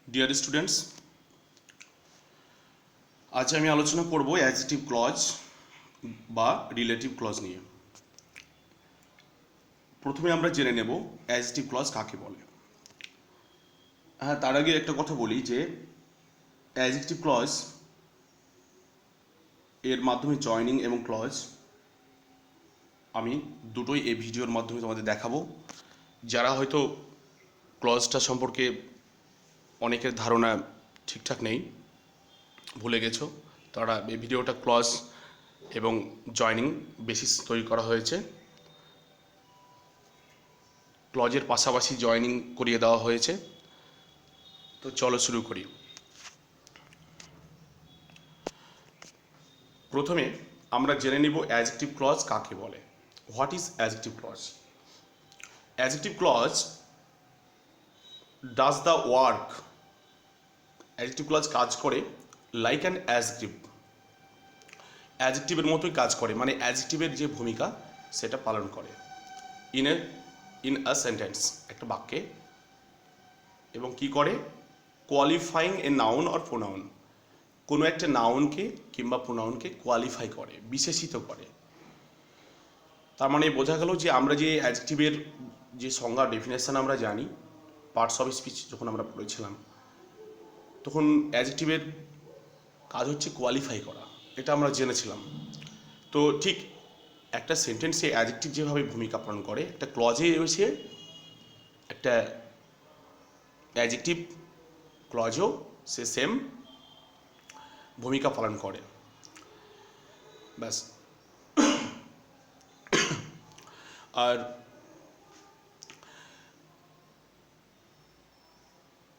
Dear students, আজ আমি আলোচনা করব অ্যাডজেক্টিভ ক্লজ বা রিলেটিভ ক্লজ নিয়ে। প্রথমে আমরা জেনে নেব অ্যাডজেক্টিভ ক্লজ কাকে বলে। হ্যাঁ, তার আগে একটা কথা বলি যে অ্যাডজেক্টিভ ক্লজ এর মাধ্যমে জয়নিং এবং ক্লজ আমি দুটোই এই ভিডিওর মাধ্যমে তোমাদের দেখাবো। যারা হয়তো ক্লজটা সম্পর্কে অনেকের ধারণা ঠিকঠাক নেই, ভুলে গেছো, তারা এই ভিডিওটা ক্লজ এবং জয়নিং বেসিস তৈরি করা হয়েছে। ক্লজের পাশাপাশি জয়নিং করিয়ে দেওয়া হয়েছে। তো চলো শুরু করি। প্রথমে আমরা জেনে নিব অ্যাডজেক্টিভ ক্লজ কাকে বলে। What is adjective clause? Adjective clause does the work, adjective clause কাজ করে লাইক অ্যান অ্যাডজেক্টিভ, অ্যাডজেক্টিভের মতোই কাজ করে, মানে অ্যাডজেক্টিভের যে ভূমিকা সেটা পালন করে ইন আ সেন্টেন্স, একটা বাক্যে। এবং কি করে? Qualifying a noun or pronoun, কোনো একটা নাউনকে কিংবা প্রোনাউনকে কোয়ালিফাই করে, বিশেষিত করে। তার মানে বোঝা গেল যে আমরা যে অ্যাডজেক্টিভের যে সংজ্ঞা ডেফিনেশন আমরা জানি, পার্টস অফ স্পিচ যখন আমরা পড়েছিলাম, তখন অ্যাডজেক্টিভের কাজ হচ্ছে কোয়ালিফাই করা, এটা আমরা জেনেছিলাম। তো ঠিক একটা সেন্টেন্সে অ্যাডজেক্টিভ যেভাবে ভূমিকা পালন করে, একটা ক্লজে রয়েছে একটা অ্যাডজেক্টিভ ক্লজও সে সেম ভূমিকা পালন করে। ব্যাস। আর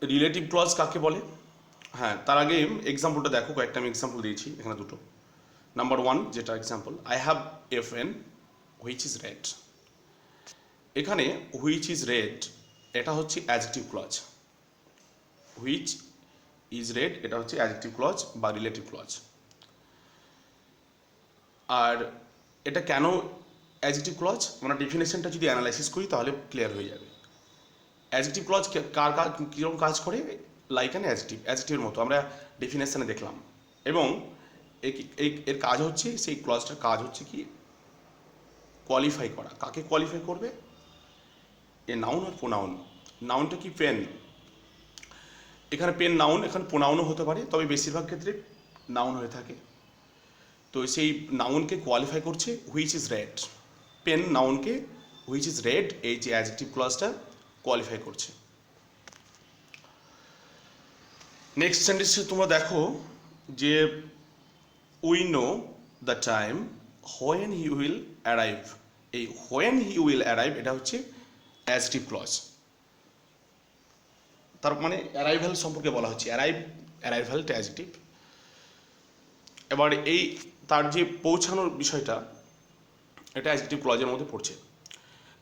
রিলেটিভ ক্লজ কাকে বলে? হ্যাঁ, তার আগে এক্সাম্পলটা দেখো, কয়েকটা আমি এক্সাম্পল দিয়েছি এখানে দুটো। নাম্বার 1 যেটা example, I have a pen which is red. এখানে হুইচ ইজ রেড এটা হচ্ছে adjective clause, which is red এটা হচ্ছে অ্যাডজেক্টিভ ক্লজ বা রিলেটিভ ক্লজ। আর এটা কেন অ্যাডজেক্টিভ ক্লজ, আমরা ডেফিনেশনটা যদি অ্যানালাইসিস করি তাহলে ক্লিয়ার হয়ে যাবে। অ্যাডজেক্টিভ ক্লজ কার কার কীরকম কাজ করে? লাইক অ্যান অ্যাডজেক্টিভের মতো আমরা ডেফিনেশনে দেখলাম। এবং এর কাজ হচ্ছে, সেই ক্লজটার কাজ হচ্ছে কি? কোয়ালিফাই করা। কাকে কোয়ালিফাই করবে? A noun R pronoun. নাউনটা কি? পেন। এখানে পেন নাউন, এখানে প্রোনাউনও হতে পারে, তবে বেশিরভাগ ক্ষেত্রে নাউন হয়ে থাকে। তো সেই নাউনকে কোয়ালিফাই করছে হুইচ ইজ রেড। পেন নাউনকে হুইচ ইজ রেড, এই যে অ্যাডজেক্টিভ ক্লজটা কোয়ালিফাই করছে। নেক্সট সেন্টেন্সে তোমরা দেখো যে we know the time when he will arrive. এই হোয়েন হি উইল অ্যারাইভ এটা হচ্ছে অ্যাডজেক্টিভ ক্লজ। তার মানে অ্যারাইভাল সম্পর্কে বলা হচ্ছে, অ্যারাইভালটা অ্যাডজেক্টিভ। এবার এই তার যে পৌঁছানোর বিষয়টা, এটা অ্যাডজেক্টিভ ক্লজের মধ্যে পড়ছে।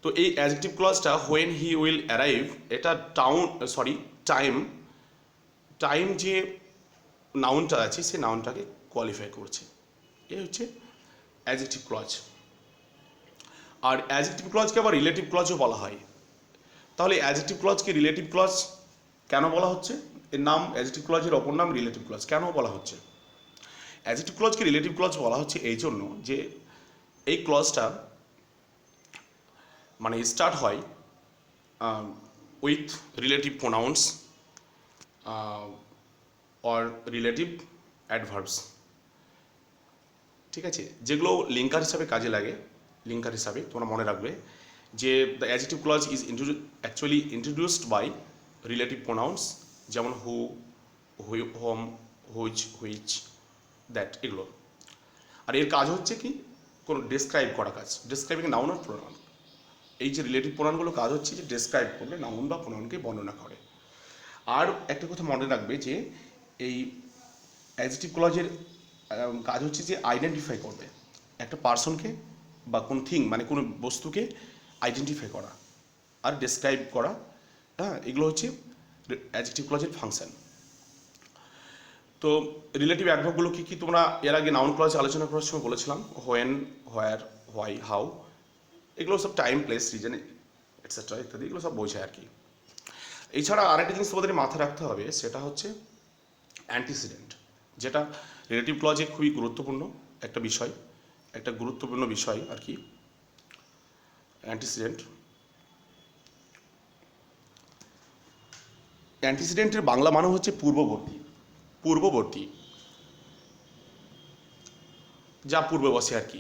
তো এই অ্যাডজেক্টিভ ক্লজটা হোয়েন হি উইল অ্যারাইভ, এটা টাইম যে নাউনটা আছে সেই নাউনটাকে কোয়ালিফাই করছে। এ হচ্ছে অ্যাডজেক্টিভ ক্লজ। আর অ্যাডজেক্টিভ ক্লজকে আবার রিলেটিভ ক্লজও বলা হয়। তাহলে অ্যাডজেক্টিভ ক্লজকে রিলেটিভ ক্লজ কেন বলা হচ্ছে? এর নাম, অ্যাডজেক্টিভ ক্লজের অপর নাম রিলেটিভ ক্লজ। কেন বলা হচ্ছে? অ্যাডজেক্টিভ ক্লজকে রিলেটিভ ক্লজ বলা হচ্ছে এই জন্য যে এই ক্লজটা মানে স্টার্ট হয় with relative pronouns or relative adverbs. ঠিক আছে, যেগুলো লিঙ্কার হিসাবে কাজে লাগে। লিঙ্কার হিসাবে তোমরা মনে রাখবে যে the adjective clause is actually introduced by relative pronouns, যেমন হু, হোম, হুইচ, দ্যাট, এগুলো। আর এর কাজ হচ্ছে কি? কোনো ডেসক্রাইব করা কাজ, ডেসক্রাইবিং নাউন আর প্রোনাউন। এই যে রিলেটিভ প্রোনাউনগুলো কাজ হচ্ছে যে ডেসক্রাইব করবে, নাউন বা প্রোনাউনকে বর্ণনা করে। আর একটা কথা মনে রাখবে যে এই অ্যাডজেক্টিভ ক্লজের কাজ হচ্ছে যে আইডেন্টিফাই করবে একটা পার্সনকে বা কোনো থিং, মানে কোনো বস্তুকে আইডেন্টিফাই করা আর ডেসক্রাইব করা। হ্যাঁ, এগুলো হচ্ছে অ্যাডজেক্টিভ ক্লজের ফাংশন। তো রিলেটিভ অ্যাডভার্বগুলো কী কী তোমরা এর আগে নাউন ক্লজ আলোচনা করার সময় বলেছিলাম। হোয়েন, হোয়ার, হোয়াই, হাউ, এগুলো সব টাইম, প্লেস, রিজন, এটসেট্রা ইত্যাদি, এগুলো সব বোঝায় আর কি। এছাড়া আরেকটা জিনিস তোমাদের মাথায় রাখতে হবে, সেটা হচ্ছে অ্যান্টিসিডেন্ট, যেটা রিলেটিভ ক্লজে খুবই গুরুত্বপূর্ণ একটা বিষয়, একটা গুরুত্বপূর্ণ বিষয় আর কি। অ্যান্টিসিডেন্ট, অ্যান্টিসিডেন্টের বাংলা মানে হচ্ছে পূর্ববর্তী, পূর্ববর্তী, যা পূর্বে বসে আর কি।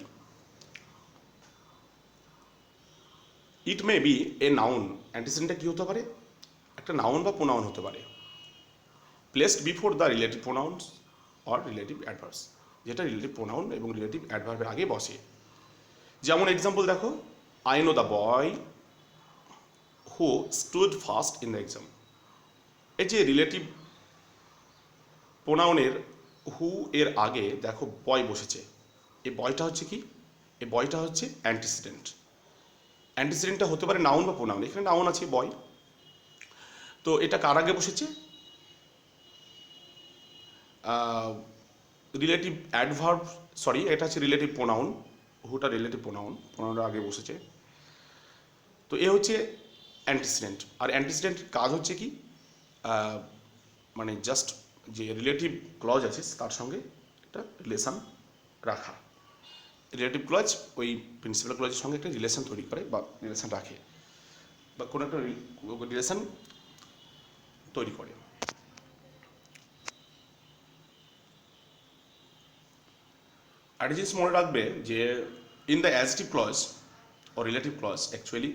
ইট মে বি এ নাউন, অ্যান্টিসিডেন্টটা কী হতে পারে, একটা নাউন বা প্রোনাউন হতে পারে, placed before the relative pronouns or relative adverbs, যেটা রিলেটিভ প্রোনাউন এবং রিলেটিভ অ্যাডভার্বের আগে বসে। যেমন এক্সাম্পল দেখো, I know the boy who stood first in the exam. এই যে রিলেটিভ প্রোনাউনের হু এর আগে দেখো বয় বসেছে, এই বয়টা হচ্ছে কি, এই বয়টা হচ্ছে অ্যান্টিসিডেন্ট। অ্যান্টিসিডেন্টটা হতে পারে নাউন বা প্রোনাউন, এখানে নাউন আছে বয়, তো এটা কার আগে বসেছে, রিলেটিভ অ্যাডভার্ব, সরি এটা হচ্ছে রিলেটিভ প্রোনাউন, হুটা রিলেটিভ প্রোনাউন, প্রোনাউনের আগে বসেছে। তো এ হচ্ছে অ্যান্টিসিডেন্ট। আর অ্যান্টিসিডেন্ট কাজ হচ্ছে কি, মানে জাস্ট যে রিলেটিভ ক্লজ আছে তার সঙ্গে একটা রিলেশন রাখা। রিলেটিভ ক্লজ ওই প্রিন্সিপাল ক্লজের সঙ্গে একটা রিলেশন তৈরি করে বা রিলেশন রাখে, বা কোনো একটা রিলেশন তৈরি করে। একটা জিনিস মনে রাখবে যে ইন দ্য অ্যাডজেক্টিভ ক্লজ ও রিলেটিভ ক্লজ অ্যাকচুয়ালি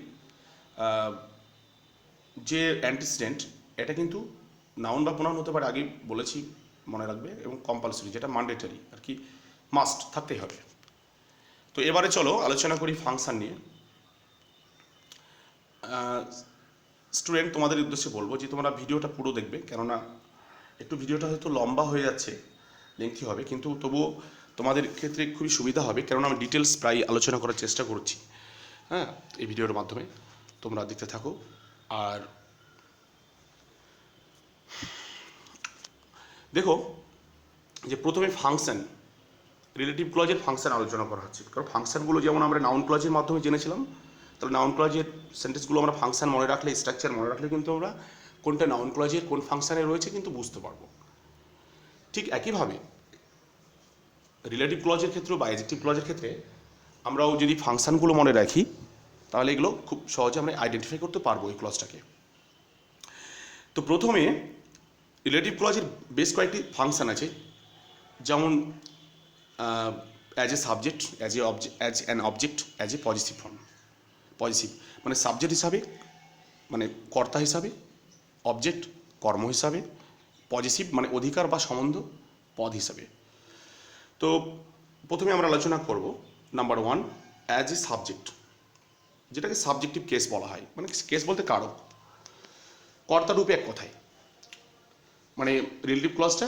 যে অ্যান্টিসিডেন্ট এটা কিন্তু নাউন বা প্রোনাউন হতে পারে, আগেই বলেছি মনে রাখবে, এবং কম্পালসরি যেটা ম্যান্ডেটরি আর কি, মাস্ট থাকতেই হবে। তো এবারে চলো আলোচনা করি ফাংশন নিয়ে। স্টুডেন্ট তোমাদের উদ্দেশ্যে বলবো যে তোমরা ভিডিওটা পুরো দেখবে, কেননা একটু ভিডিওটা হয়তো লম্বা হয়ে যাচ্ছে, লেংথি হবে, কিন্তু তবুও তোমাদের ক্ষেত্রে খুবই সুবিধা হবে, কেননা আমি ডিটেলস প্রায় আলোচনা করার চেষ্টা করছি, হ্যাঁ, এই ভিডিওর মাধ্যমে তোমরা দেখতে থাকো। আর দেখো যে প্রথমে ফাংশন, রিলেটিভ ক্লজের ফাংশন আলোচনা করা হচ্ছে, কারণ ফাংশনগুলো যেমন আমরা নাউন ক্লজের মাধ্যমে জেনেছিলাম, তাহলে নাউন ক্লজের সেন্টেন্সগুলো আমরা ফাংশন মনে রাখলে, স্ট্রাকচার মনে রাখলে কিন্তু আমরা কোনটা নাউন ক্লজের কোন ফাংশনে রয়েছে কিন্তু বুঝতে পারবো। ঠিক একইভাবে রিলেটিভ ক্লজের ক্ষেত্রে বা অ্যাডজেক্টিভ ক্লজের ক্ষেত্রে আমরাও যদি ফাংশনগুলো মনে রাখি, তাহলে এগুলো খুব সহজে আমরা আইডেন্টিফাই করতে পারবো এই ক্লজটাকে। তো প্রথমে রিলেটিভ ক্লজের বেশ কয়েকটি ফাংশন আছে, যেমন as a subject, as an object, as a positive form. Positive মানে সাবজেক্ট হিসাবে, মানে কর্তা হিসাবে, অবজেক্ট কর্ম হিসাবে, পজিটিভ মানে অধিকার বা সম্বন্ধ পদ হিসাবে। তো প্রথমে আমরা আলোচনা করব নাম্বার 1, অ্যাজ এ সাবজেক্ট, যেটাকে সাবজেক্টিভ কেস বলা হয়, মানে কেস বলতে কারক, কর্তা রূপে এক কথায়, মানে রিলেটিভ ক্লজটা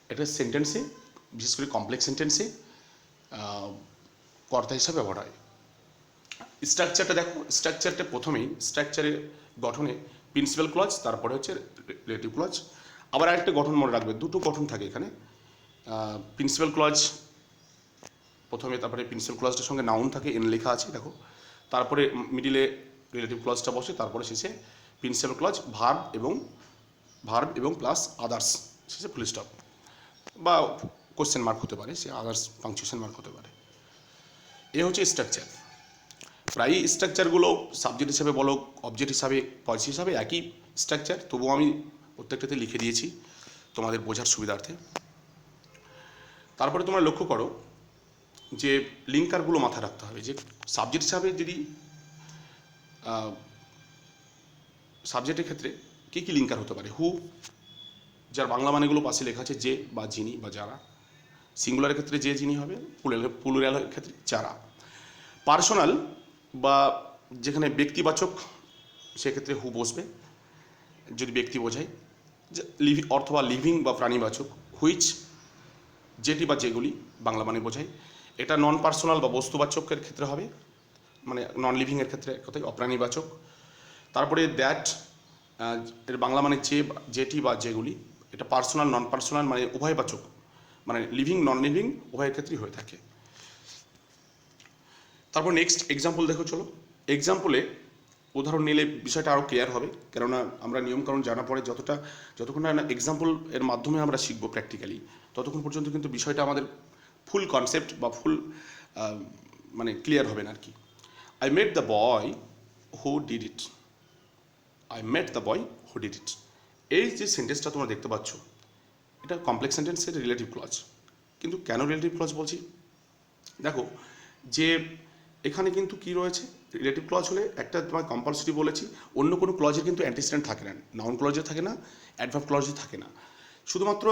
একটা সেন্টেন্সে, বিশেষ করে কমপ্লেক্স সেন্টেন্সে কর্তা হিসাবে ব্যবহার হয়। স্ট্রাকচারটা দেখো, স্ট্রাকচারটা প্রথমেই স্ট্রাকচারের গঠনে প্রিন্সিপাল ক্লজ, তারপরে হচ্ছে রিলেটিভ ক্লজ। আবার আরেকটা গঠন মনে রাখবে, দুটো গঠন থাকে এখানে, প্রিন্সিপাল ক্লজ প্রথমে, তারপরে প্রিন্সিপাল ক্লজটার সঙ্গে নাউন থাকে, এন লেখা আছে দেখো, তারপরে মিডিলে রিলেটিভ ক্লজটা বসে, তারপরে শেষে প্রিন্সিপাল ক্লজ ভার্ব এবং প্লাস আদার্স, শেষে ফুল স্টপ বা কোশ্চেন মার্ক হতে পারে, সে আদার্স পাংচুয়েশন মার্ক হতে পারে। এ হচ্ছে স্ট্রাকচার। প্রায়ই স্ট্রাকচারগুলো সাবজেক্ট হিসাবে বলো, অবজেক্ট হিসাবে, পজিটিভ হিসাবে একই স্ট্রাকচার, তবুও আমি প্রত্যেকটাতে লিখে দিয়েছি তোমাদের বোঝার সুবিধার্থে। তারপরে তোমরা লক্ষ্য করো যে লিঙ্কারগুলো মাথায় রাখতে হবে, যে সাবজেক্ট হিসাবে যদি সাবজেক্টের ক্ষেত্রে কী কী লিঙ্কার হতে পারে, হু, যার বাংলা মানেগুলো পাশে লেখা আছে, যে বা যিনি বা যারা, সিঙ্গুলারের ক্ষেত্রে যে যিনি হবে, প্লুরালের ক্ষেত্রে যারা। পার্সোনাল বা যেখানে ব্যক্তিবাচক, সেক্ষেত্রে হু বসবে যদি ব্যক্তি বোঝায়, অথবা লিভিং বা প্রাণীবাচক হুইচ, যেটি বা যেগুলি বাংলা মানে বোঝায়। এটা নন পার্সোনাল বা বস্তুবাচকের ক্ষেত্রে হবে, মানে নন লিভিংয়ের ক্ষেত্রে কথাই অপ্রাণীবাচক। তারপরে দ্যাট, এর বাংলা মানে যে, যেটি বা যেগুলি, এটা পার্সোনাল নন পার্সোনাল মানে উভয়বাচক, মানে লিভিং নন লিভিং উভয়ের ক্ষেত্রেই হয়ে থাকে। তারপর নেক্সট এক্সাম্পল দেখো, চলো এক্সাম্পলে উদাহরণ নিলে বিষয়টা আরও ক্লিয়ার হবে, কেননা আমরা নিয়মকানুন জানা পরে যতক্ষণ না এক্সাম্পল এর মাধ্যমে আমরা শিখবো প্র্যাকটিক্যালি, ততক্ষণ পর্যন্ত কিন্তু বিষয়টা আমাদের ফুল কনসেপ্ট বা ফুল মানে ক্লিয়ার হবে না আর কি। I met the boy who did it. I met the boy who did it, এই যে সেন্টেন্সটা তোমরা দেখতে পাচ্ছ, এটা কমপ্লেক্স সেন্টেন্সের রিলেটিভ ক্লজ। কিন্তু কেন রিলেটিভ ক্লজ বলছি, দেখো যে এখানে কিন্তু কি রয়েছে, রিলেটিভ ক্লজ হলে একটা তোমার কম্পালসরি বলেছি, অন্য কোনো ক্লজের কিন্তু অ্যান্টিসিডেন্ট থাকে না, নাউন ক্লজে থাকে না, অ্যাডভার্ব ক্লজে থাকে না, শুধুমাত্র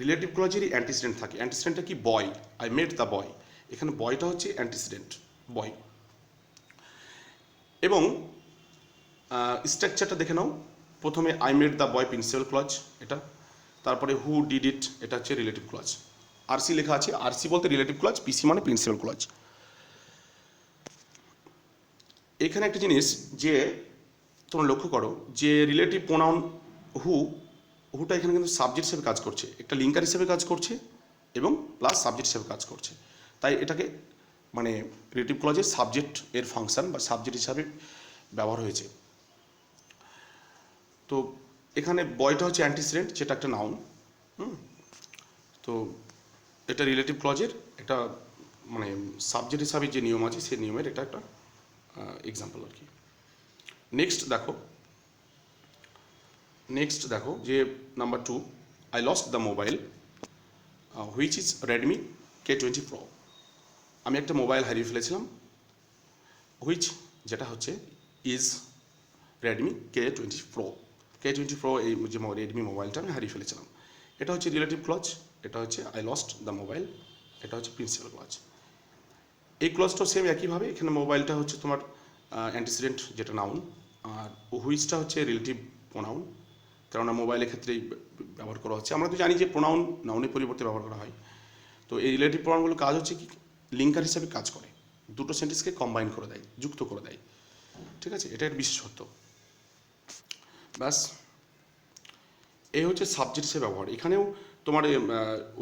রিলেটিভ ক্লজেরই অ্যান্টিসিডেন্ট থাকে। অ্যান্টিসিডেন্টটা কি, বয়, আই মেট দ্য বয়, এখানে বয়টা হচ্ছে অ্যান্টিসিডেন্ট, বয়। এবং স্ট্রাকচারটা দেখে নাও, প্রথমে I met the boy principal clause এটা, তারপরে হু ডিড ইট এটা হচ্ছে রিলেটিভ ক্লজ, আরসি লেখা আছে, আরসি বলতে রিলেটিভ ক্লজ, পিসি মানে প্রিন্সিপাল ক্লজ। এখানে একটা জিনিস যে তোমরা লক্ষ্য করো যে রিলেটিভ প্রোনাউন হুটা এখানে কিন্তু সাবজেক্ট হিসেবে কাজ করছে, একটা লিঙ্কার হিসেবে কাজ করছে এবং প্লাস সাবজেক্ট হিসেবে কাজ করছে, তাই এটাকে মানে রিলেটিভ ক্লজের সাবজেক্ট এর ফাংশন বা সাবজেক্ট হিসাবে ব্যবহার হয়েছে। তো এখানে বয়টা হচ্ছে অ্যান্টিসিডেন্ট, যেটা একটা নাউন। তো এটা রিলেটিভ ক্লজের একটা মানে সাবজেক্ট হিসাবে যে নিয়ম আছে সেই নিয়মের এটা একটা এক্সাম্পল আর কি। নেক্সট দেখো যে number 2, I lost the mobile which is Redmi K20 Pro। আমি একটা মোবাইল হারিয়ে ফেলেছিলাম, হুইচ যেটা হচ্ছে is Redmi K20 Pro। K20 Pro এই যে রেডমি মোবাইলটা আমি হারিয়ে ফেলেছিলাম, এটা হচ্ছে রিলেটিভ ক্লজ, এটা হচ্ছে আই লস্ট দ্য মোবাইল, এটা হচ্ছে প্রিন্সিপাল ক্লজ। এই ক্লজটাও সেম একইভাবে, এখানে মোবাইলটা হচ্ছে তোমার অ্যান্টিসিডেন্ট যেটা নাউন, আর হুইচটা হচ্ছে রিলেটিভ প্রোনাউন, কেননা মোবাইলের ক্ষেত্রেই ব্যবহার করা হচ্ছে। আমরা তো জানি যে প্রোনাউন নাউনের পরিবর্তে ব্যবহার করা হয়। তো এই রিলেটিভ প্রোনাউনগুলো কাজ হচ্ছে কি, লিঙ্কার হিসাবে কাজ করে, দুটো সেন্টেন্সকে কম্বাইন করে দেয়, যুক্ত করে দেয়, ঠিক আছে, এটা এর বিশেষত্ব। ব্যাস, এই হচ্ছে সাবজেক্ট হিসেবে ব্যবহার। এখানেও তোমার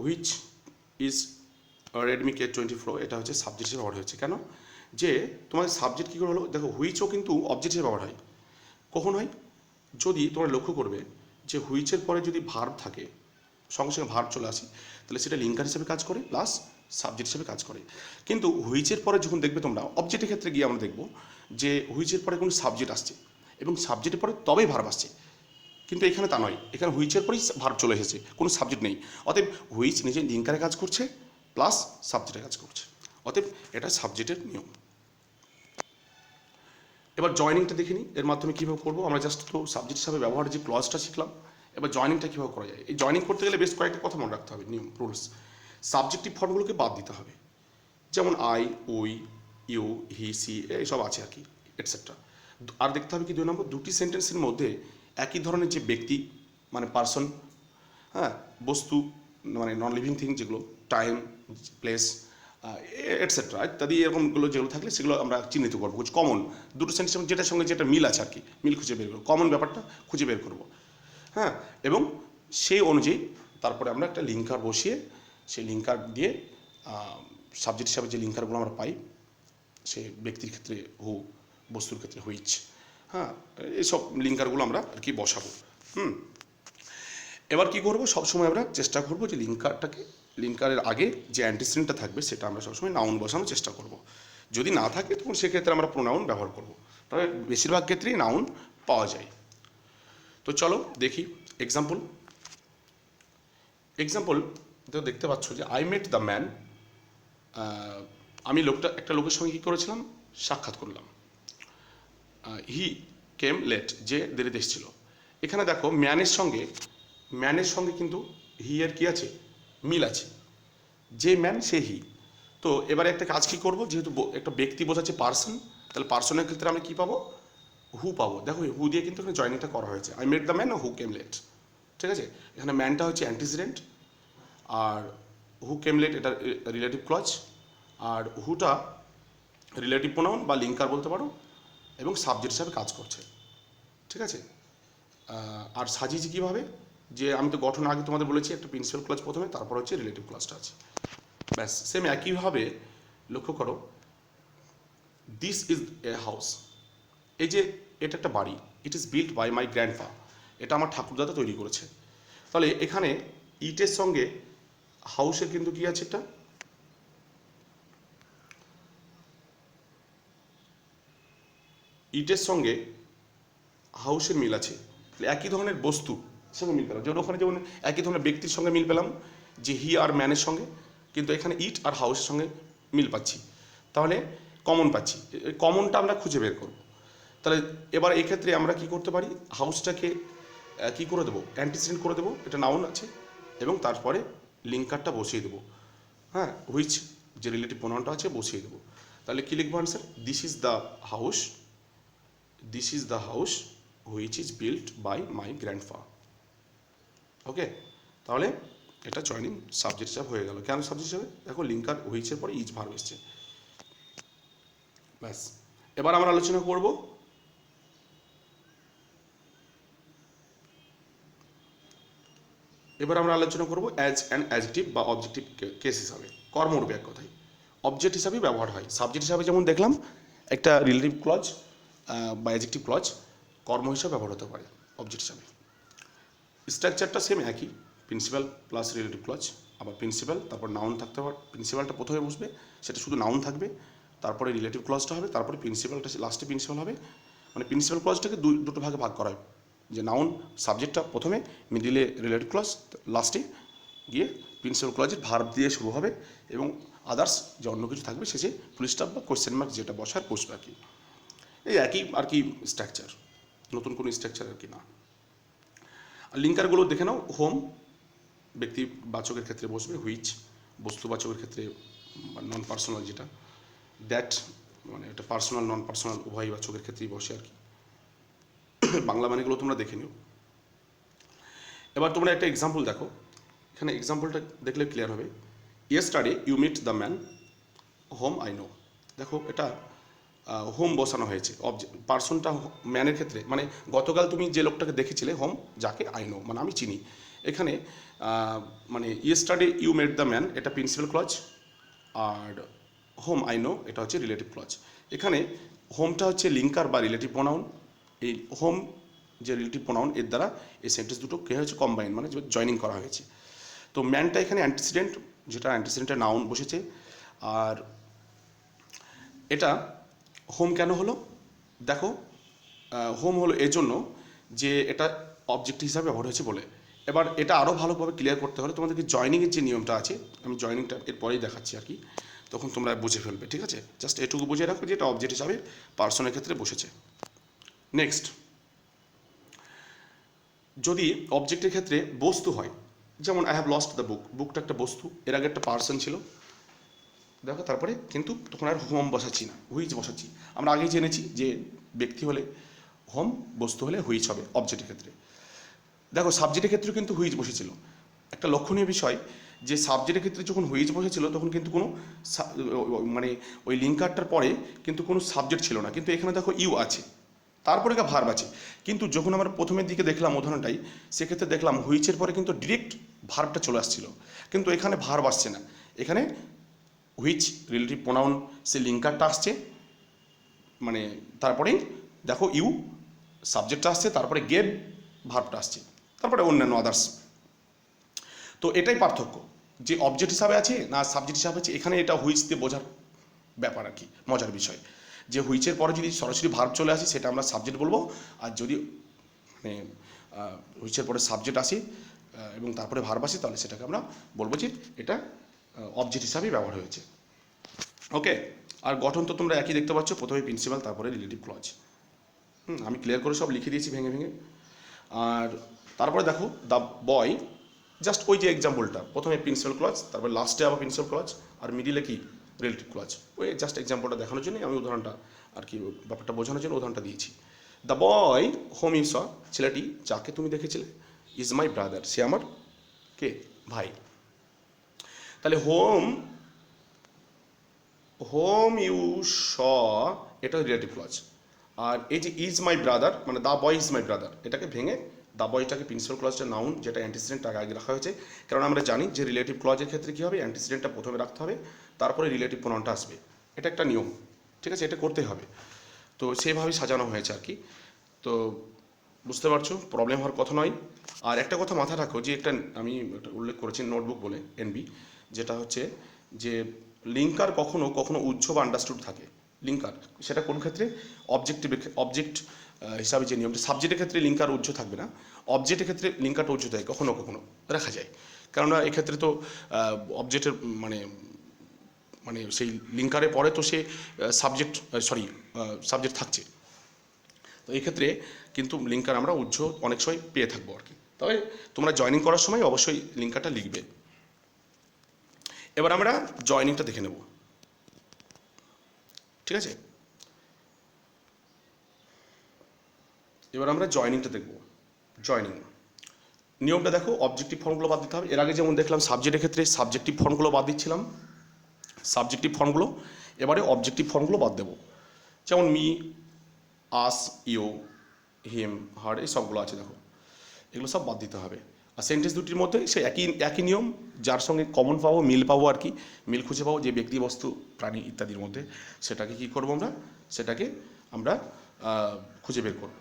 which is Redmi K20 Pro এটা হচ্ছে সাবজেক্ট হিসেবে ব্যবহার হয়েছে। কেন, যে তোমাদের সাবজেক্ট কী করে হলো, দেখো হুইচও কিন্তু অবজেক্ট হিসেবে ব্যবহার হয়। কখন হয়, যদি তোমরা লক্ষ্য করবে যে হুইচের পরে যদি ভার্ব থাকে, সঙ্গে সঙ্গে ভার্ব চলে আসে, তাহলে সেটা লিঙ্কার হিসেবে কাজ করে প্লাস সাবজেক্ট হিসেবে কাজ করে। কিন্তু হুইচের পরে যখন দেখবে তোমরা, অবজেক্টের ক্ষেত্রে গিয়ে আমরা দেখব যে হুইচের পরে কোনো সাবজেক্ট আসছে এবং সাবজেক্টের পরে তবেই ভার্ব আসছে, কিন্তু এখানে তা নয়, এখানে হুইচের পরেই ভার্ব চলে এসেছে, কোনো সাবজেক্ট নেই। অতএব হুইচ নিজে লিঙ্কারে কাজ করছে প্লাস সাবজেক্টে কাজ করছে, অতএব এটা সাবজেক্টের নিয়ম। এবার জয়নিংটা দেখে নিই, এর মাধ্যমে কীভাবে করবো। আমরা জাস্ট তো সাবজেক্ট হিসাবে ব্যবহারের যে ক্লজটা শিখলাম, এবার জয়নিংটা কীভাবে করা যায়। এই জয়নিং করতে গেলে বেশ কয়েকটা কথা মনে রাখতে হবে, নিয়ম রুলস। সাবজেক্টিভ ফর্মগুলোকে বাদ দিতে হবে, যেমন I, we, you, he, she এইসব আছে আর কি, এটসেট্রা। আর দেখতে হবে কি, 2 নম্বর, দুটি সেন্টেন্সের মধ্যে একই ধরনের যে ব্যক্তি মানে পার্সন, হ্যাঁ, বস্তু মানে নন লিভিং থিং যেগুলো, টাইম, প্লেস এটসেট্রা ইত্যাদি এরকমগুলো যেগুলো থাকলে সেগুলো আমরা চিহ্নিত করবো, কমন দুটো সেন্টেন্স যেটার সঙ্গে যেটা মিল আছে আর কি, মিল খুঁজে বের করবো, কমন ব্যাপারটা খুঁজে বের করবো, হ্যাঁ। এবং সেই অনুযায়ী তারপরে আমরা একটা লিঙ্কার বসিয়ে সেই লিঙ্কার দিয়ে সাবজেক্ট হিসাবে যে লিঙ্কারগুলো আমরা পাই, সে ব্যক্তির ক্ষেত্রে হু, বস্তুর ক্ষেত্রে হুইচ, হ্যাঁ, এইসব লিঙ্কারগুলো আমরা আর কি বসাবো। এবার কি করবো, সবসময় আমরা চেষ্টা করবো যে লিঙ্কারের আগে যে অ্যান্টিসিডেন্টটা থাকবে সেটা আমরা সবসময় নাউন বসানোর চেষ্টা করব। যদি না থাকে তখন সেক্ষেত্রে আমরা প্রোনাউন ব্যবহার করব, তবে বেশিরভাগ ক্ষেত্রেই নাউন পাওয়া যায়। তো চলো দেখি এক্সাম্পল তো দেখতে পাচ্ছ যে আই মেট দ্য ম্যান, আমি একটা লোকের সঙ্গে কী করেছিলাম, সাক্ষাৎ করলাম। হি কেম লেট, যে দেরিতে এসেছিল। এখানে দেখো ম্যানের সঙ্গে কিন্তু হি এর কী আছে, মিল আছে, যে ম্যান সে হি। তো এবারে একটা কাজ কী করবো, যেহেতু একটা ব্যক্তি বোঝাচ্ছে পার্সন, তাহলে পার্সনের ক্ষেত্রে আমরা কী পাবো, হু পাবো। দেখো হু দিয়ে কিন্তু এখানে জয়নিংটা করা হয়েছে, I met the man who came late, ঠিক আছে। এখানে ম্যানটা হচ্ছে অ্যান্টিসিডেন্ট, আর হু কেম লেট এটা রিলেটিভ ক্লজ, আর হুটা রিলেটিভ প্রোনাউন বা লিঙ্কার বলতে পারো, এবং সাবজেক্ট হিসাবে কাজ করছে, ঠিক আছে। আর সাজিয়েছি কীভাবে, যে আমি তো গঠন আগে তোমাদের বলেছি, একটা প্রিন্সিপাল ক্লজ প্রথমে, তারপর হচ্ছে রিলেটিভ ক্লজটা আছে। ব্যাস, সেম একইভাবে লক্ষ্য করো, দিস ইজ এ হাউস, এই যে এটা একটা বাড়ি, it is built by my grandpa, এটা আমার ঠাকুরদাদা তৈরি করেছে। তাহলে এখানে ইটের সঙ্গে হাউসের কিন্তু কি আছে, এটা ইটের সঙ্গে হাউসের মিল আছে, একই ধরনের বস্তু সঙ্গে মিল পেলাম, যেমন ওখানে যেমন একই ধরনের ব্যক্তির সঙ্গে মিল পেলাম যে হি আর ম্যানের সঙ্গে, কিন্তু এখানে ইট আর হাউসের সঙ্গে মিল পাচ্ছি, তাহলে কমন পাচ্ছি, কমনটা আমরা খুঁজে বের করব। তাহলে এবার এই ক্ষেত্রে আমরা কি করতে পারি, হাউসটাকে কি করে দেবো, অ্যান্টিসিডেন্ট করে দেবো, এটা নাউন আছে, এবং তারপরে লিঙ্কারটা বসিয়ে দেবো, হ্যাঁ, হুইচ যে রিলেটিভ প্রোনাউনটা আছে বসিয়ে দেবো। তাহলে কী লিখবো answer, this is the house, this is the house which is built by my grandfather. Okay, তাহলে এটা জয়নিং সাবজেক্ট হিসাবে হয়ে গেল। কেন সাবজেক্ট হিসাবে, দেখো লিঙ্কার হুইচের পরে ইজ ভার্ব এসছে। ব্যাস, এবার আমরা আলোচনা করব অ্যাজ অ্যান অ্যাডজেক্টিভ বা অবজেক্টিভ কেস হিসাবে, কর্মরূপ এক কথায় অবজেক্ট হিসাবে ব্যবহার হয়। সাবজেক্ট হিসাবে যেমন দেখলাম একটা রিলেটিভ ক্লজ বা অ্যাডজেক্টিভ ক্লজ কর্ম হিসাবে ব্যবহার হতে পারে অবজেক্ট হিসাবে। স্ট্রাকচারটা সেম একই, প্রিন্সিপাল প্লাস রিলেটিভ ক্লজ, আবার প্রিন্সিপাল তারপর নাউন থাকতে পারে, প্রিন্সিপালটা প্রথমে বসবে, সেটা শুধু নাউন থাকবে, তারপরে রিলেটিভ ক্লজটা হবে, তারপরে প্রিন্সিপালটা লাস্টে প্রিন্সিপাল হবে। মানে প্রিন্সিপাল ক্লজটাকে দুটো ভাগে ভাগ করা হয়, যে নাউন সাবজেক্টটা প্রথমে, মিডিলে রিলেটিভ ক্লজ, লাস্টে গিয়ে প্রিন্সিপাল ক্লজের ভার্ব দিয়ে শুরু হবে, এবং আদার্স যে অন্য কিছু থাকবে শেষে ফুল স্টপ বা কোয়েশ্চেন মার্ক যেটা বসার বসবে আর কি। এই একই আর কি স্ট্রাকচার, নতুন কোনো স্ট্রাকচার আর কি না। আর লিঙ্কারগুলো দেখে নাও, হোম ব্যক্তিবাচকের ক্ষেত্রে বসবে, হুইচ বস্তুবাচকের ক্ষেত্রে নন পার্সোনাল যেটা, দ্যাট মানে এটা পার্সোনাল নন পার্সোনাল উভয় বাচকের ক্ষেত্রেই বসে আর কি। বাংলা মানেগুলো তোমরা দেখে নিও। এবার তোমরা একটা এক্সাম্পল দেখো, এখানে এক্সাম্পলটা দেখলে ক্লিয়ার হবে। Yesterday you meet the man whom I know. দেখো এটা হোম বসানো হয়েছে, পার্সনটা ম্যানের ক্ষেত্রে, মানে গতকাল তুমি যে লোকটাকে দেখেছিলে হোম, যাকে আই নো মানে আমি চিনি। এখানে মানে yesterday you met the man এটা প্রিন্সিপাল ক্লজ, আর হোম আই নো এটা হচ্ছে রিলেটিভ ক্লজ। এখানে হোমটা হচ্ছে লিঙ্কার বা রিলেটিভ প্রোনাউন, এই হোম যে রিলেটিভ প্রোনাউন এর দ্বারা এই সেন্টেন্স দুটো কে হয়েছে কম্বাইন, মানে জয়নিং করা হয়েছে। তো ম্যানটা এখানে অ্যান্টিসিডেন্ট, যেটা অ্যান্টিসিডেন্টের নাউন বসেছে। আর এটা হোম কেন হলো, দেখো হোম হলো এজন্য যে এটা অবজেক্ট হিসাবে ব্যবহার হয়েছে বলে। এবার এটা আরও ভালোভাবে ক্লিয়ার করতে হলে তোমাদেরকে জয়নিংয়ের যে নিয়মটা আছে, আমি জয়নিংটা এরপরেই দেখাচ্ছি আর কি, তখন তোমরা বুঝে ফেলবে, ঠিক আছে? জাস্ট এটুকু বুঝে রাখো যে এটা অবজেক্ট হিসাবে পার্সনের ক্ষেত্রে বসেছে। নেক্সট, যদি অবজেক্টের ক্ষেত্রে বস্তু হয়, যেমন I have lost the book, বুকটা একটা বস্তু, এর আগে একটা পার্সন ছিল, দেখো তারপরে কিন্তু তখন আর হোম বসাচ্ছি না, হুইচ বসাচ্ছি। আমরা আগেই জেনেছি যে ব্যক্তি হলে হোম, বস্তু হলে হুইচ হবে অবজেক্টের ক্ষেত্রে। দেখো সাবজেক্টের ক্ষেত্রে কিন্তু হুইচ বসেছিল। একটা লক্ষণীয় বিষয় যে সাবজেক্টের ক্ষেত্রে যখন হুইচ বসেছিল তখন কিন্তু কোনো মানে ওই লিঙ্কারটার পরে কিন্তু কোনো সাবজেক্ট ছিল না, কিন্তু এখানে দেখো ইউ আছে, তারপরে ভার্ব আছে। কিন্তু যখন আমরা প্রথমের দিকে দেখলাম উদাহরণটাই, সেক্ষেত্রে দেখলাম হুইচের পরে কিন্তু ডিরেক্ট ভার্বটা চলে আসছিল, কিন্তু এখানে ভার্ব আসছে না, এখানে হুইচ রিলেটিভ প্রোনাউন সে লিঙ্কারটা আসছে, মানে তারপরেই দেখো ইউ সাবজেক্টটা আসছে, তারপরে গেভ ভার্বটা আসছে, তারপরে অন্যান্য আদার্স। তো এটাই পার্থক্য, যে অবজেক্ট হিসাবে আছে না সাবজেক্ট হিসাবে আছে, এখানে এটা হুইচ দিয়ে বোঝার ব্যাপার আর কি, মজার বিষয় যে হুইচের পরে যদি সরাসরি ভার্ব চলে আসে সেটা আমরা সাবজেক্ট বলবো, আর যদি মানে হুইচের পরে সাবজেক্ট আসে এবং তারপরে ভার্ব আসে তাহলে সেটাকে আমরা বলবো যে এটা অবজেক্ট হিসাবেই ব্যবহার হয়েছে। ওকে, আর গঠন তো তোমরা একই দেখতে পাচ্ছ, প্রথমে প্রিন্সিপাল তারপরে রিলেটিভ ক্লজ। আমি ক্লিয়ার করে সব লিখে দিয়েছি ভেঙে ভেঙে। আর তারপরে দেখো দ্য বয়, জাস্ট ওই যে এক্সাম্পলটা, প্রথমে প্রিন্সিপাল ক্লজ, তারপরে লাস্টে আবার প্রিন্সিপাল ক্লজ, আর মিডিলে কি রিলেটিভ ক্লজ। ওই জাস্ট এক্সাম্পলটা দেখানোর জন্যই আমি উদাহরণটা আর কি, ব্যাপারটা বোঝানোর জন্য উদাহরণটা দিয়েছি। দ্য বয় হোম ইউ স, ছেলেটি যাকে তুমি দেখেছিলে, ইজ মাই ব্রাদার, সে আমার কে ভাই। তাহলে হোম ইউ স এটা রিলেটিভ ক্লজ, আর এই যে ইজ মাই ব্রাদার মানে the boy is my brother, এটাকে ভেঙে দ্য বয়টাকে প্রিন্সিপাল ক্লজটা নাউন, যেটা অ্যান্টিসিডেন্ট আগে রাখা হয়েছে, কারণ আমরা জানি যে রিলেটিভ ক্লজের ক্ষেত্রে কী হবে, অ্যান্টিসিডেন্টটা প্রথমে রাখতে হবে, তারপরে রিলেটিভ প্রোনাউনটা আসবে, এটা একটা নিয়ম, ঠিক আছে, এটা করতে হবে। তো সেভাবেই সাজানো হয়েছে আর কি। তো বুঝতে পারছো প্রবলেম হওয়ার কথা নয়। আর একটা কথা মাথায় রাখো, যে একটা আমি একটা উল্লেখ করেছি নোটবুক বলে এনবি, যেটা হচ্ছে যে লিঙ্কার কখনো কখনো উহ্য বা আন্ডারস্টুড থাকে। লিঙ্কার সেটা কোন ক্ষেত্রে, অবজেক্ট হিসাবে যে নিয়মটা, সাবজেক্টের ক্ষেত্রে লিঙ্কার উহ্য থাকবে না, অবজেক্টের ক্ষেত্রে লিঙ্কারটা উহ্য থাকে কখনো কখনো দেখা যায়। কেননা এক্ষেত্রে তো অবজেক্টের মানে মানে সেই লিঙ্কারে পরে তো সে সাবজেক্ট থাকছে। তো এই ক্ষেত্রে কিন্তু লিঙ্কার আমরা উহ্য অনেক সময় পেয়ে থাকবো আর কি। তবে তোমরা জয়েনিং করার সময় অবশ্যই লিঙ্কারটা লিখবে। এবার আমরা জয়েনিংটা দেখে নেব, ঠিক আছে? এবার আমরা জয়েনিংটা দেখব। জয়েনিং নিয়মটা দেখো, অবজেক্টিভ ফর্মগুলো বাদ দিতে হবে। এর আগে যেমন দেখলাম সাবজেক্টের ক্ষেত্রে সাবজেক্টিভ ফর্মগুলো বাদ দিচ্ছিলাম, সাবজেক্টিভ ফর্মগুলো, এবারে অবজেক্টিভ ফর্মগুলো বাদ দেবো। যেমন মি, আস, ইউ, হিম, হার, এই সবগুলো আছে দেখো, এগুলো সব বাদ দিতে হবে। আর সেন্টেন্স দুটির মধ্যে সে একই নিয়ম, যার সঙ্গে কমন পাবো, মিল পাবো আর কি, মিল খুঁজে পাবো যে ব্যক্তি, বস্তু, প্রাণী ইত্যাদির মধ্যে, সেটাকে কি করবো আমরা, সেটাকে আমরা খুঁজে বের করব।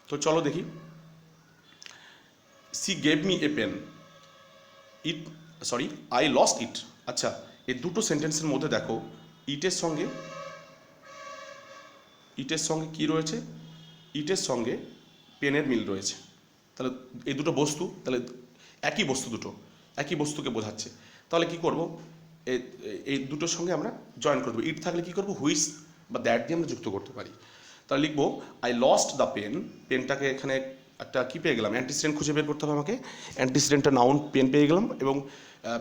তো চলো দেখি। She gave me a pen, I lost it. আচ্ছা, এই দুটো সেন্টেন্সের মধ্যে দেখো ইটের সঙ্গে কি রয়েছে, ইটের সঙ্গে পেনের মিল রয়েছে। তাহলে এই দুটো বস্তু, তাহলে একই বস্তু, দুটো একই বস্তুকে বোঝাচ্ছে। তাহলে কি করব, এই দুটোর সঙ্গে আমরা জয়েন করবো। ইট থাকলে কি করব, হুইচ বা দ্যাট দিয়ে আমরা যুক্ত করতে পারি। তাহলে লিখবো আই লস্ট দ্য পেন, পেনটাকে এখানে একটা কী পেয়ে গেলাম, অ্যান্টিসিডেন্ট খুঁজে বের করতে হবে আমাকে। অ্যান্টিসিডেন্টটা নাউন পেন পেয়ে গেলাম, এবং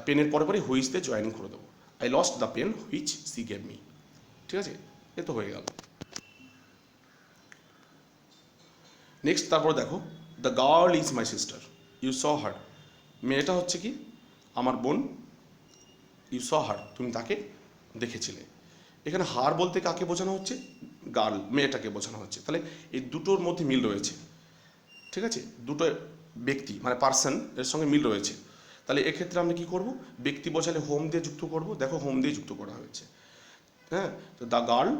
পেনের পরে পরে হুইচ দিয়ে জয়েনিং করে দেবো। I lost the pen which she gave me. ঠিক আছে, এ তো হয়ে গেল। নেক্সট তারপরে দেখো, the girl is my sister, you saw her. মেয়েটা হচ্ছে কি আমার বোন, ইউ স হার, তুমি তাকে দেখেছিলে। এখানে হার বলতে কাকে বোঝানো হচ্ছে, গার্ল, মেয়েটাকে বোঝানো হচ্ছে। তাহলে এই দুটোর মধ্যে মিল রয়েছে, ঠিক আছে, দুটো ব্যক্তি মানে পার্সন এর সঙ্গে মিল রয়েছে। তাহলে এক্ষেত্রে আমরা কী করব, ব্যক্তি বোঝালে হোম দিয়ে যুক্ত করব। দেখো হোম দিয়ে যুক্ত করা হয়েছে। হ্যাঁ, তো the girl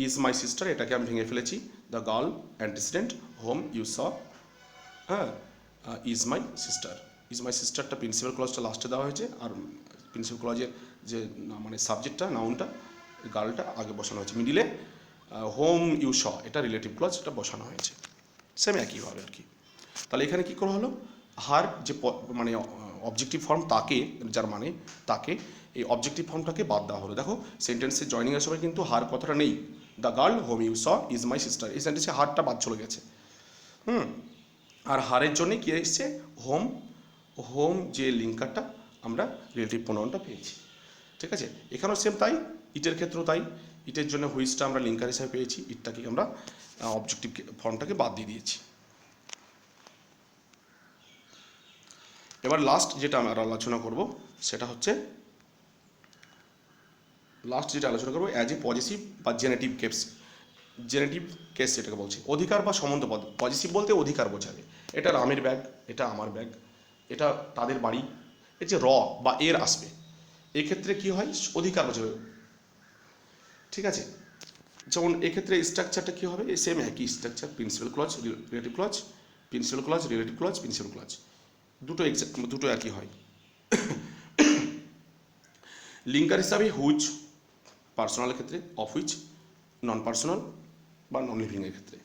is my sister, এটাকে আমি ভেঙে ফেলেছি। The girl antecedent, whom you saw, হ্যাঁ, is my sister. Is my সিস্টারটা প্রিন্সিপাল ক্লজটা লাস্টে দেওয়া হয়েছে, আর প্রিন্সিপাল ক্লজের যে মানে সাবজেক্টটা, নাউনটা, গার্লটা আগে বসানো হয়েছে। মিডিলে হোম ইউ স, এটা রিলেটিভ ক্লজ, এটা বসানো হয়েছে সেম একইভাবে আর কি। তাহলে এখানে কী করা হলো, হার যে মানে অবজেক্টিভ ফর্ম, তাকে, যার মানে তাকে, এই অবজেক্টিভ ফর্মটাকে বাদ দেওয়া হলো। দেখো সেন্টেন্সে জয়নিংয়ের সময় কিন্তু হার কথাটা নেই। The girl whom you saw is my sister, এই সেন্টেন্সে হারটা বাদ চলে গেছে। আর হারের জন্যে কী এসছে, হোম। হোম যে লিঙ্কারটা, আমরা রিলেটিভ প্রোনাউনটা পেয়েছি। ঠিক আছে, এখানেও সেম তাই, ইটের ক্ষেত্রেও তাই। ইটের জন্য হুইচটা আমরা লিঙ্কার হিসাবে পেয়েছি, ইটটাকে আমরা অবজেক্টিভ ফর্মটাকে বাদ দিয়ে দিয়েছি। এবার লাস্ট যেটা আমরা আলোচনা করব সেটা হচ্ছে, অ্যাজ এ পজিটিভ বা জেনেটিভ কেস। জেনেটিভ কেস যেটাকে বলছি, অধিকার বা সম্বন্ধ পদ। পজিটিভ বলতে অধিকার বোঝাবে। এটা রামের ব্যাগ, এটা আমার ব্যাগ, এটা তাদের বাড়ি, এই যে র বা এর আসবে, এক্ষেত্রে কি হয়, অধিকার বোঝাবে। ঠিক আছে, যেমন এক্ষেত্রে স্ট্রাকচারটা কী হবে, এই সেম একই structure, principal clause, relative clause, principal clause, relative clause, principal clause, দুটো একই হয়। লিঙ্কার হিসাবে হুইচ পার্সোনালের ক্ষেত্রে, অফ হুইচ নন পার্সোনাল বা নন লিভিংয়ের ক্ষেত্রে।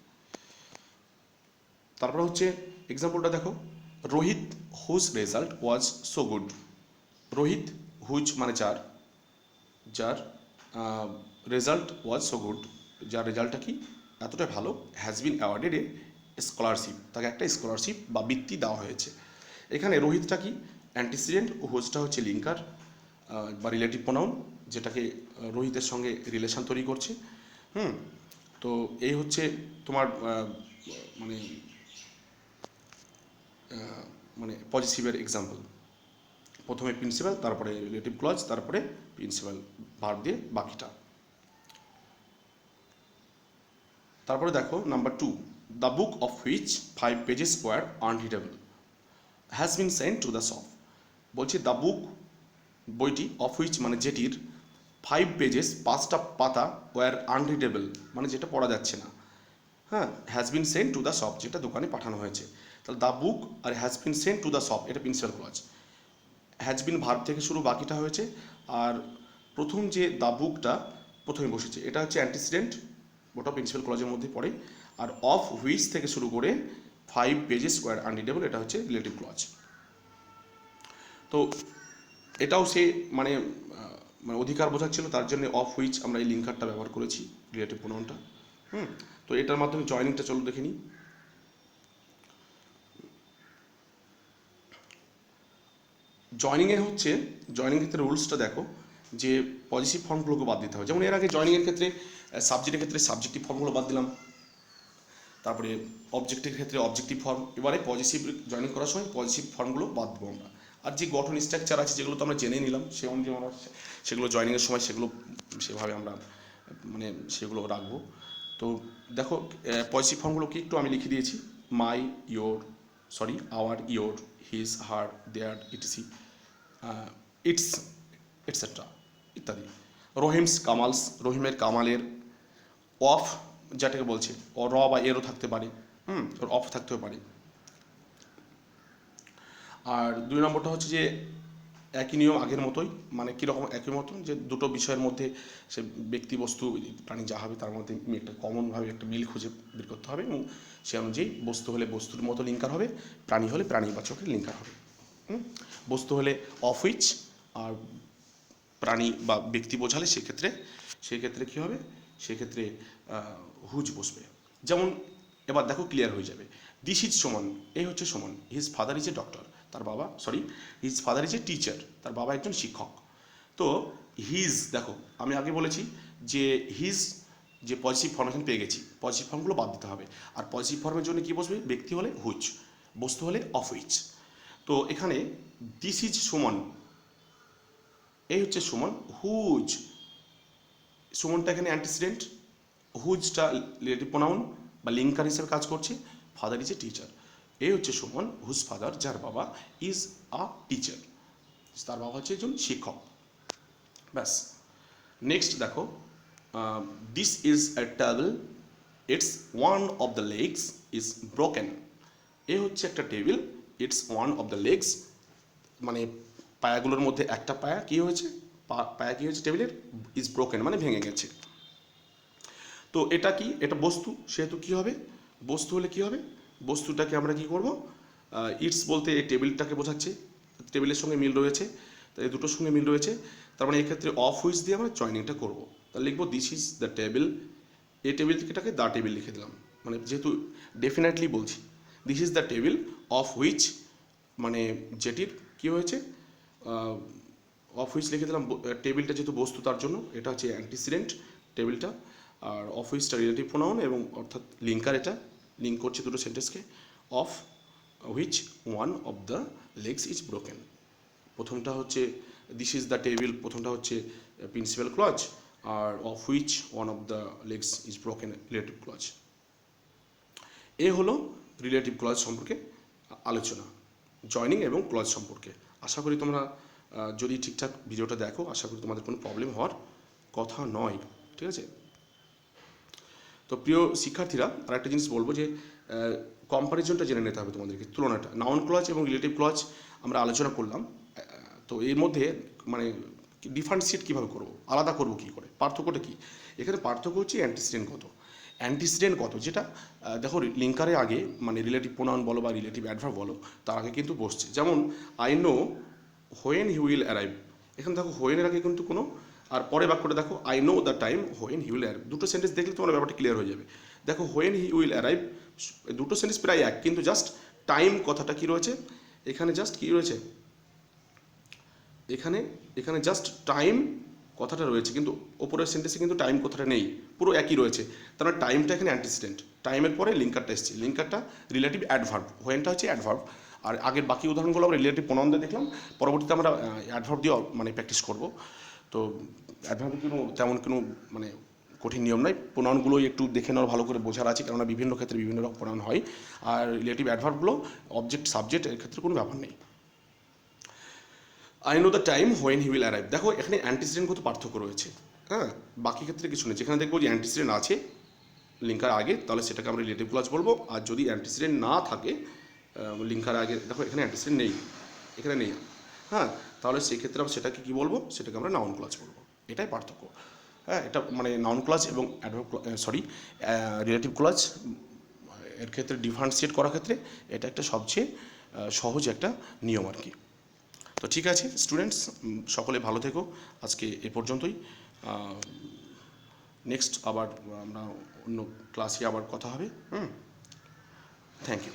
তারপর হচ্ছে এক্সাম্পলটা দেখো, Rohit whose result was so good. Rohit, which মানে যার রেজাল্ট ওয়াজ সো গুড, যার রেজাল্টটা কি এতটাই ভালো, has been awarded A scholarship, তাকে একটা স্কলারশিপ বা বৃত্তি দেওয়া হয়েছে। এখানে রোহিতটা কি অ্যান্টিসিডেন্ট, হুজটা হচ্ছে লিঙ্কার বা রিলেটিভ প্রোনাউন, যেটাকে রোহিতের সঙ্গে রিলেশন তৈরি করছে। তো এই হচ্ছে তোমার মানে মানে পজিটিভের এক্সাম্পল। প্রথমে প্রিন্সিপাল, তারপরে রিলেটিভ ক্লজ, তারপরে প্রিন্সিপাল ভার্ব দিয়ে বাকিটা। তারপরে দেখো number 2, the book of which 5 pages were unreadable has been sent to the shop. বলছি দ্য বুক, বইটি, অফ হুইচ মানে যেটির, 5 পেজেস 5টা পাতা, ওয়ার আনরিডেবল মানে যেটা পড়া যাচ্ছে না। হ্যাঁ, has been sent to the shop, যেটা দোকানে পাঠানো হয়েছে। তাহলে দ্য বুক আর has been sent to the shop, এটা principal clause. Has been verb থেকে শুরু, বাকিটা হয়েছে। আর প্রথম যে দ্য বুকটা প্রথমে বসেছে, এটা হচ্ছে অ্যান্টিসিডেন্ট, ওটা প্রিন্সিপাল ক্লজের মধ্যে পড়ে। আর অফ হুইচ থেকে শুরু করে 5 পেজেস ওয়ার আনরিডেবল, এটা হচ্ছে রিলেটিভ ক্লজ। তো এটাও সে মানে মানে অধিকার বোঝাচ্ছিল, তার জন্য অফ হুইচ আমরা এই লিঙ্কারটা ব্যবহার করেছি, রিলেটিভ প্রোনাউনটা। তো এটার মাধ্যমে জয়নিংটা চলো দেখে নিই। জয়নিংয়ে হচ্ছে, জয়নিং ক্ষেত্রে রুলসটা দেখো, যে পজিটিভ ফর্মগুলোকে বাদ দিতে হবে। যেমন এর আগে জয়নিংয়ের ক্ষেত্রে সাবজেক্টের ক্ষেত্রে সাবজেক্টিভ ফর্মগুলো বাদ দিলাম, তারপরে অবজেক্টের ক্ষেত্রে অবজেক্টিভ ফর্ম। এবারে পজিটিভ জয়নিং করার সময় পজিটিভ ফর্মগুলো বাদ দেবো আমরা। আর যে গঠন স্ট্রাকচার আছে যেগুলো তো আমরা জেনে নিলাম, সে অনুযায়ী আমরা সেগুলো জয়নিংয়ের সময় সেগুলো সেভাবে আমরা মানে সেগুলো রাখবো। তো দেখো পজিটিভ ফর্মগুলো কি একটু আমি লিখে দিয়েছি, my, your, sorry our, your, his, her, their, etc, its, etcetera ইত্যাদি। রহিমস, কামালস, রহিমের, কামালের। অফ যেটাকে বলছে, ও র বা এরও থাকতে পারে, ওর অফ থাকতেও পারে। আর 2 নম্বরটা হচ্ছে যে একই নিয়ম আগের মতোই, মানে কীরকম একই মতন, যে দুটো বিষয়ের মধ্যে সে ব্যক্তি, বস্তু, প্রাণী যা হবে তার মধ্যে একটা কমনভাবে একটা মিল খুঁজে বের করতে হবে, এবং সে অনুযায়ী বস্তু হলে বস্তুর মতো লিঙ্কার হবে, প্রাণী হলে প্রাণীবাচকের লিঙ্কার হবে। বস্তু হলে অফ হুইচ, আর প্রাণী বা ব্যক্তি বোঝালে সেক্ষেত্রে কী হবে, সেক্ষেত্রে হুজ বসবে। যেমন এবার দেখো ক্লিয়ার হয়ে যাবে। দিস ইজ সুমন, এই হচ্ছে Suman. His father is a doctor, তার বাবা, sorry his father is a teacher, তার বাবা একজন শিক্ষক। তো হিজ, দেখো আমি আগে বলেছি যে হিজ যে পজিটিভ ফর্মেশন পেয়ে গেছি, পজিটিভ ফর্মগুলো বাদ দিতে হবে। আর পজিটিভ ফর্মের জন্য কী বসবে, ব্যক্তি হলে হুইচ, বস্তু হলে অফ হুইচ। তো এখানে দিস ইজ সুমন, এই হচ্ছে সুমন। হুজ, সুমনটা এখানে অ্যান্টিসিডেন্ট, হুজটা রিলেটিভ প্রোনাউন বা লিঙ্কার হিসেবে কাজ করছে। ফাদার ইজ এ টিচার, এই হচ্ছে সুমন, হুজ ফাদার, যার বাবা, ইজ আ টিচার, তার বাবা হচ্ছে একজন শিক্ষক। ব্যাস। নেক্সট দেখো, this is a table, it's one of the legs is broken, এ হচ্ছে একটা table, it's one of the legs, মানে পায়াগুলোর মধ্যে একটা পায়া কী হয়েছে, পায়া কী হয়েছে টেবিলের, ইজ ব্রোকেন মানে ভেঙে গেছে। তো এটা কি, এটা বস্তু, সেহেতু কী হবে, বস্তু হলে কী হবে, বস্তুটাকে আমরা কী করব, ইটস বলতে এই টেবিলটাকে বোঝাচ্ছে, টেবিলের সঙ্গে মিল রয়েছে, তাই দুটোর সঙ্গে মিল রয়েছে, তার মানে এক্ষেত্রে অফ হুইচ দিয়ে আমরা জয়নিংটা করব। তাহলে লিখবো দিস ইজ দ্য টেবিল, এই টেবিল থেকেটাকে দ্য টেবিল লিখে দিলাম, মানে যেহেতু ডেফিনেটলি বলছি, this is the table of which, মানে যেটির কী হয়েছে, অফ হুইচ লিখে দিলাম, টেবিলটা যেহেতু বস্তু তার জন্য, এটা হচ্ছে অ্যান্টিসিডেন্ট টেবিলটা, আর অফ হুইচটা রিলেটিভ প্রোনাউন, এবং অর্থাৎ লিঙ্কার, এটা লিঙ্ক করছে দুটো সেন্টেন্সকে। Of which one of the legs is broken, প্রথমটা হচ্ছে দিস ইজ দ্য টেবিল, প্রথমটা হচ্ছে প্রিন্সিপাল ক্লজ, আর of which one of the legs is broken relative clause. এ হলো রিলেটিভ ক্লজ সম্পর্কে আলোচনা, জয়নিং এবং ক্লজ সম্পর্কে। আশা করি তোমরা যদি ঠিকঠাক ভিডিওটা দেখো, আশা করি তোমাদের কোনো প্রবলেম হওয়ার কথা নয়, ঠিক আছে। তো প্রিয় শিক্ষার্থীরা, আর একটা জিনিস বলবো যে কম্প্যারিজনটা জেনে নিতে হবে তোমাদেরকে, তুলনাটা। নাউন ক্লজ এবং রিলেটিভ ক্লজ আমরা আলোচনা করলাম, তো এর মধ্যে মানে ডিফারেন্সিয়েট কীভাবে করবো, আলাদা করবো কী করে, পার্থক্যটা কী? এখানে পার্থক্য হচ্ছে অ্যান্টিসিডেন্ট কত, যেটা দেখো লিঙ্কারের আগে, মানে রিলেটিভ প্রোনাউন বলো বা রিলেটিভ অ্যাডভার্ব বলো, তার আগে কিন্তু বসছে। যেমন I know when he will arrive, এখানে দেখো হোয়েনের আগে কিন্তু কোনো, আর পরে বাক্যটা দেখো I know the time when he will arrive, দুটো সেন্টেন্স দেখলে তোমার ব্যাপারটা ক্লিয়ার হয়ে যাবে। দেখো হোয়েন হি উইল অ্যারাইভ, দুটো সেন্টেন্স প্রায় এক, কিন্তু জাস্ট টাইম কথাটা কী রয়েছে এখানে, জাস্ট কী রয়েছে এখানে জাস্ট টাইম কথাটা রয়েছে, কিন্তু ওপরের সেন্টেন্সে কিন্তু টাইম কথাটা নেই, পুরো একই রয়েছে। তার মানে টাইমটা এখানে অ্যান্টিসিডেন্ট, টাইমের পরে লিঙ্কারটা এসছে, লিঙ্কারটা রিলেটিভ অ্যাডভার্ব, হোয়েনটা হচ্ছে অ্যাডভার্ব। আর আগের বাকি উদাহরণগুলো আমরা রিলেটিভ প্রোনাউন দিয়ে দেখলাম, পরবর্তীতে আমরা অ্যাডভার্ব দিয়ে মানে প্র্যাকটিস করব। তো অ্যাডভার্বের তেমন কোনো মানে কঠিন নিয়ম নয়, প্রোনাউনগুলো একটু দেখে নেওয়ার ভালো করে বোঝার আছে, কেননা বিভিন্ন ক্ষেত্রে বিভিন্ন রকম প্রোনাউন হয়। আর রিলেটিভ অ্যাডভার্বগুলো অবজেক্ট সাবজেক্ট, এর ক্ষেত্রে কোনো ব্যাপার নেই। I know the time when he will arrive, দেখো এখানে অ্যান্টিসিডেন্ট কত পার্থক্য রয়েছে, হ্যাঁ, বাকি ক্ষেত্রে কিছু নেই। যেখানে দেখবো যে অ্যান্টিসিডেন্ট আছে লিঙ্কার আগে, তাহলে সেটাকে আমরা রিলেটিভ ক্লজ বলবো। আর যদি অ্যান্টিসিডেন্ট না থাকে লিঙ্কার আগে, দেখো এখানে অ্যান্টিসিডেন্ট নেই, এখানে নেই, হ্যাঁ, তাহলে সেক্ষেত্রে আমরা সেটাকে কী বলবো, সেটাকে আমরা নাউন ক্লজ বলবো। এটাই পার্থক্য। হ্যাঁ, এটা মানে নাউন ক্লজ এবং রিলেটিভ ক্লজ এর ক্ষেত্রে ডিফারেন্সিয়েট করার ক্ষেত্রে এটা একটা সবচেয়ে সহজ একটা নিয়ম আর কি। তো ঠিক আছে স্টুডেন্টস, সকলে ভালো থেকো, আজকে এ পর্যন্তই। নেক্সট আবার আমরা অন্য ক্লাসে আবার কথা হবে। Thank you.